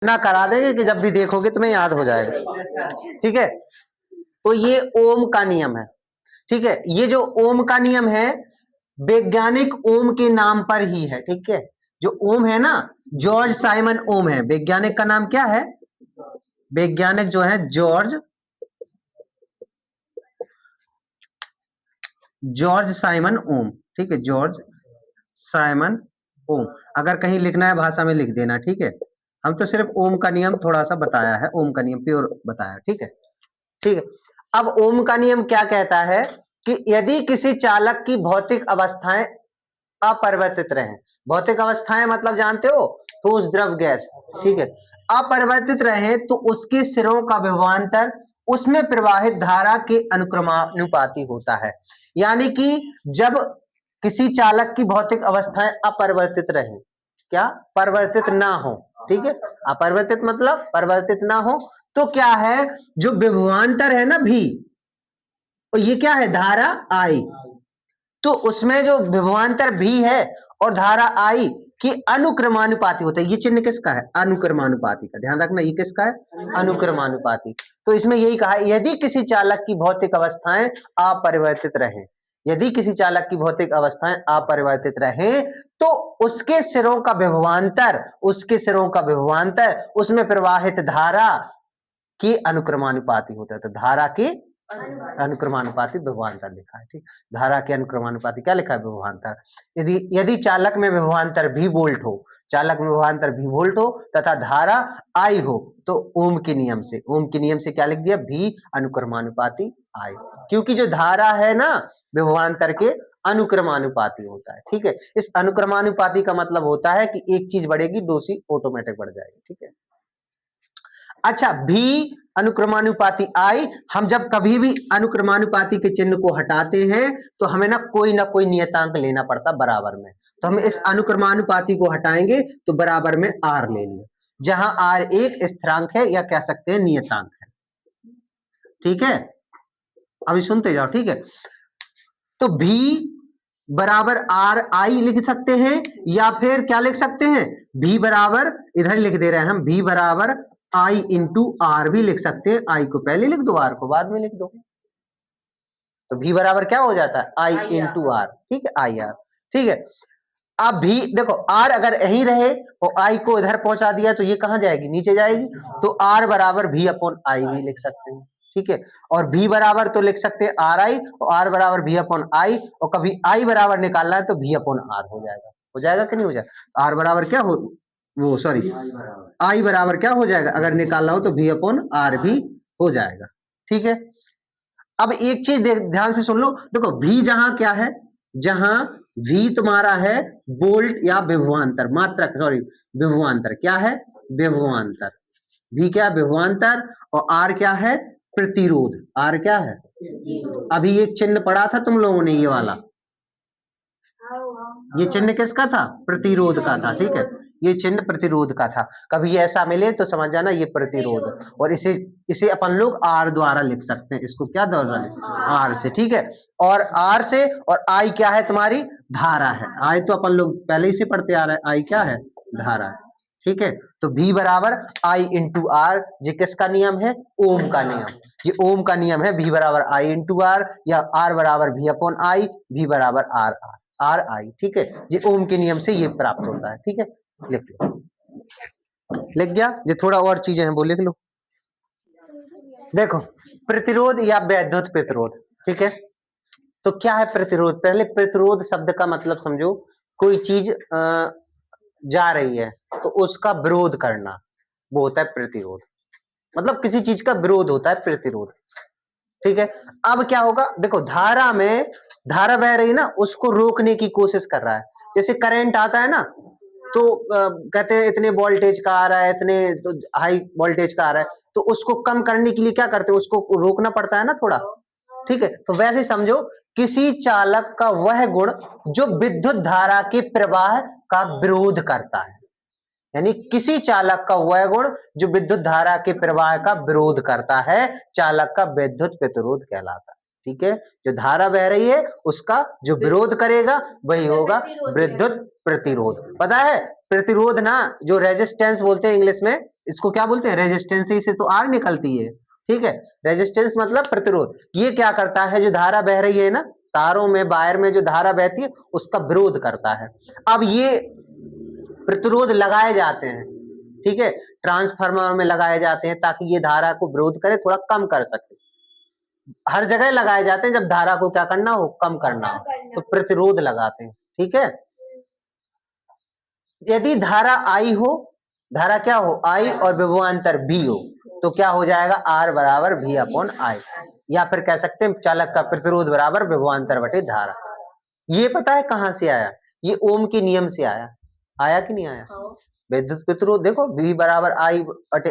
ना करा देंगे कि जब भी देखोगे तुम्हें याद हो जाएगा। ठीक है, तो ये ओम का नियम है। ठीक है, ये जो ओम का नियम है वैज्ञानिक ओम के नाम पर ही है। ठीक है, जो ओम है ना, जॉर्ज साइमन ओम है। वैज्ञानिक का नाम क्या है? वैज्ञानिक जो है जॉर्ज साइमन ओम। ठीक है, जॉर्ज साइमन ओम। अगर कहीं लिखना है भाषा में लिख देना। ठीक है, हम तो सिर्फ ओम का नियम थोड़ा सा बताया है, ओम का नियम प्योर बताया। ठीक है, ठीक है। अब ओम का नियम क्या कहता है कि यदि किसी चालक की भौतिक अवस्थाएं अपरिवर्तित रहें, भौतिक अवस्थाएं मतलब जानते हो, ठोस द्रव गैस। ठीक है, अपरिवर्तित रहे तो उसके सिरों का विभवांतर उसमें प्रवाहित धारा के अनुक्रमानुपाती होता है। यानी कि जब किसी चालक की भौतिक अवस्थाएं अपरिवर्तित रहे, क्या परिवर्तित ना हो, ठीक है, अपरिवर्तित मतलब परिवर्तित ना हो, तो क्या है, जो विभवांतर है ना भी, और ये क्या है, धारा आई, तो उसमें जो विभवांतर भी है और धारा आई की अनुक्रमानुपाती होता है। ये चिन्ह किसका है? अनुक्रमानुपाती का। ध्यान रखना, ये किसका है? अनुक्रमानुपाती। तो इसमें यही कहा है, यदि किसी चालक की भौतिक अवस्थाएं अपरिवर्तित रहें, यदि किसी चालक की भौतिक अवस्थाएं अपरिवर्तित रहें तो उसके सिरों का विभवांतर, उसके सिरों का विभवांतर उसमें प्रवाहित धारा की अनुक्रमानुपाती होता है। तो धारा की अनुक्रमानुपाती विभवांतर लिखा है। ठीक, धारा के अनुक्रमानुपाती क्या लिखा है? विभवांतर। यदि यदि चालक में विभवांतर भी वोल्ट हो, चालक में विभवांतर भी वोल्ट हो तथा धारा आई हो, तो ओम के नियम से, ओम के नियम से क्या लिख दिया? भी अनुक्रमानुपाती आई। क्योंकि जो धारा है ना विभवांतर के अनुक्रमानुपाती होता है। ठीक है, इस अनुक्रमानुपाती का मतलब होता है कि एक चीज बढ़ेगी दूसरी ऑटोमेटिक बढ़ जाएगी। ठीक है, अच्छा, भी अनुक्रमानुपाती आई, हम जब कभी भी अनुक्रमानुपाती के चिन्ह को हटाते हैं तो हमें ना कोई नियतांक लेना पड़ता बराबर में। तो हम इस अनुक्रमानुपाती को हटाएंगे तो बराबर में आर ले लिया, जहां आर एक स्थिरांक है या कह सकते हैं नियतांक है। ठीक है, अभी सुनते जाओ। ठीक है, तो भी बराबर आर आई लिख सकते हैं, या फिर क्या लिख सकते हैं? भी बराबर, इधर लिख दे रहे हैं हम, भी बराबर आई इंटू आर भी लिख सकते हैं। आई को पहले लिख दो, आर को बाद में लिख दो, तो भी बराबर क्या हो जाता है? आई इंटू आर। ठीक है, आई आर। ठीक है, अब भी देखो, आर अगर यहीं रहे और आई को इधर पहुंचा दिया तो ये कहां जाएगी? नीचे जाएगी। तो आर बराबर भी अपॉन आई भी लिख सकते हैं। ठीक है, और भी बराबर तो लिख सकते हैं आर आई, और आर बराबर भी अपॉन आई, और कभी आई बराबर निकालना है तो भी अपॉन आर हो जाएगा। हो जाएगा कि नहीं हो जाएगा? आर बराबर क्या हो, वो सॉरी, आई बराबर क्या हो जाएगा? अगर निकालना हो तो भी अपॉन आर भी हो जाएगा। ठीक है, अब एक चीज ध्यान से सुन लो, देखो भी जहां क्या है, जहां भी तुम्हारा है वोल्ट या विभवांतर, मात्रक, सॉरी विभवांतर, क्या है? विभवांतर। भी क्या? विभवांतर। और आर क्या है? प्रतिरोध। आर क्या है? अभी एक चिन्ह पढ़ा था तुम लोगों ने, ये वाला, ये चिन्ह किसका था? प्रतिरोध का था। ठीक है, ये चिन्ह प्रतिरोध का था। कभी ऐसा मिले तो समझ जाना ये प्रतिरोध, और इसे इसे अपन लोग आर द्वारा लिख सकते हैं। इसको क्या द्वारा लिख? आर से। ठीक है, और आर से, और आई क्या है तुम्हारी? धारा है। आई तो अपन लोग पहले ही से पढ़ते आ रहे हैं, आई क्या है? धारा है। ठीक है, तो भी बराबर आई इंटू आर, ये किसका नियम है? ओम का नियम। ये ओम का नियम है, भी बराबर आई इंटू आर, या आर बराबर भी अपॉन आई, भी बराबर आर आर आर आई। ठीक है, ये ओम के नियम से ये प्राप्त होता है। ठीक है, लिख लो, लिख गया? ये थोड़ा और चीजें हैं वो लिख लो। देखो, प्रतिरोध या वैद्युत प्रतिरोध। ठीक है, तो क्या है प्रतिरोध? पहले प्रतिरोध शब्द का मतलब समझो, कोई चीज जा रही है तो उसका विरोध करना, वो होता है प्रतिरोध। मतलब किसी चीज का विरोध होता है प्रतिरोध। ठीक है, अब क्या होगा? देखो, धारा में, धारा बह रही ना, उसको रोकने की कोशिश कर रहा है। जैसे करंट आता है ना, तो कहते हैं इतने वोल्टेज का आ रहा है, इतने तो हाई वोल्टेज का आ रहा है, तो उसको कम करने के लिए क्या करते हैं? उसको रोकना पड़ता है ना थोड़ा। ठीक है, तो वैसे समझो, किसी चालक का वह गुण जो विद्युत धारा के प्रवाह का विरोध करता है, यानी किसी चालक का वह गुण जो विद्युत धारा के प्रवाह का विरोध करता है, चालक का विद्युत प्रतिरोध कहलाता है। ठीक है, जो धारा बह रही है उसका जो विरोध करेगा वही होगा विद्युत प्रतिरोध। पता है प्रतिरोध ना, जो रेजिस्टेंस बोलते हैं इंग्लिश में, इसको क्या बोलते हैं, रेजिस्टेंस से तो आर निकलती है, ठीक है। रेजिस्टेंस मतलब प्रतिरोध। ये क्या करता है, जो धारा बह रही है ना तारों में, वायर में जो धारा बहती है उसका विरोध करता है। अब ये प्रतिरोध लगाए जाते हैं, ठीक है, ट्रांसफार्मर में लगाए जाते हैं ताकि ये धारा को विरोध करे, थोड़ा कम कर सके। हर जगह लगाए जाते हैं जब धारा को क्या करना हो, कम करना हो, तो प्रतिरोध लगाते हैं, ठीक है। यदि धारा आई हो, धारा क्या हो, आई, और विभवांतर बी हो, तो क्या हो जाएगा, आर बराबर वी अपॉन आई, या फिर कह सकते हैं चालक का प्रतिरोध बराबर विभवांतर बटे धारा। ये पता है कहां से आया, ये ओम के नियम से आया, आया कि नहीं आया। विद्युत प्रतिरोध देखो, V बराबर आई बटे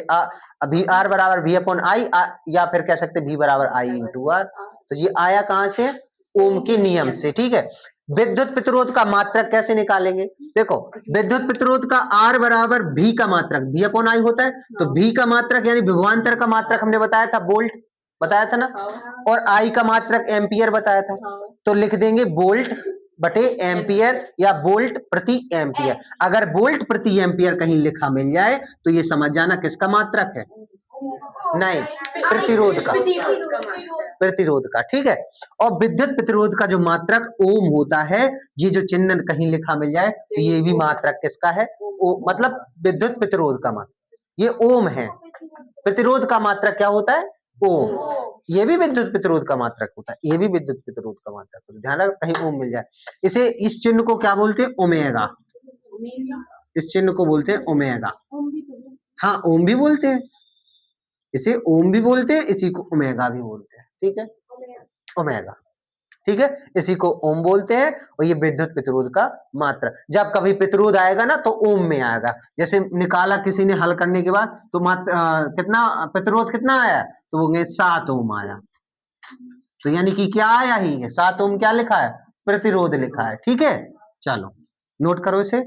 अभी आर बराबर वी अपॉन आई, या फिर कह सकते V बराबर आई इंटू आर। तो ये आया कहां से, ओम के नियम से, ठीक है। विद्युत प्रतिरोध का मात्रक कैसे निकालेंगे, देखो विद्युत प्रतिरोध का R बराबर V का मात्रक V अपॉन आई होता है, तो V का मात्रक यानी विभवांतर का मात्रक हमने बताया था वोल्ट, बताया था ना, और I का मात्रक एम्पियर बताया था, तो लिख देंगे वोल्ट बटे एम्पियर या वोल्ट प्रति एम्पियर। अगर वोल्ट प्रति एम्पियर कहीं लिखा मिल जाए तो ये समझ जाना किसका मात्रक है, नहीं, प्रतिरोध का, प्रतिरोध का, ठीक है। और विद्युत प्रतिरोध का जो मात्रक ओम होता है, ये जो चिन्ह कहीं लिखा मिल जाए तो ये भी मात्रक किसका है, मतलब विद्युत प्रतिरोध का मात्रक, ये ओम है। प्रतिरोध का मात्रक क्या होता है, ओम। ये भी विद्युत प्रतिरोध का मात्रक होता है, ये भी विद्युत प्रतिरोध का मात्रक होता है, ध्यान रख कहीं ओम मिल जाए। इसे, इस चिन्ह को क्या बोलते हैं, ओमेगा, इस चिन्ह को बोलते हैं ओमेगा। हाँ ओम भी बोलते हैं, इसे ओम भी बोलते हैं, इसी को ओमेगा भी बोलते हैं, ठीक है, ओमेगा, ठीक है, इसी को ओम बोलते हैं। और ये विद्युत प्रतिरोध का मात्रक, जब कभी प्रतिरोध आएगा ना तो ओम में आएगा। जैसे निकाला किसी ने हल करने के बाद तो कितना प्रतिरोध कितना आया, तो वो 7 ओम आया, तो यानी कि क्या आया ही है, 7 ओम क्या लिखा है, प्रतिरोध लिखा है, ठीक है। चलो नोट करो इसे।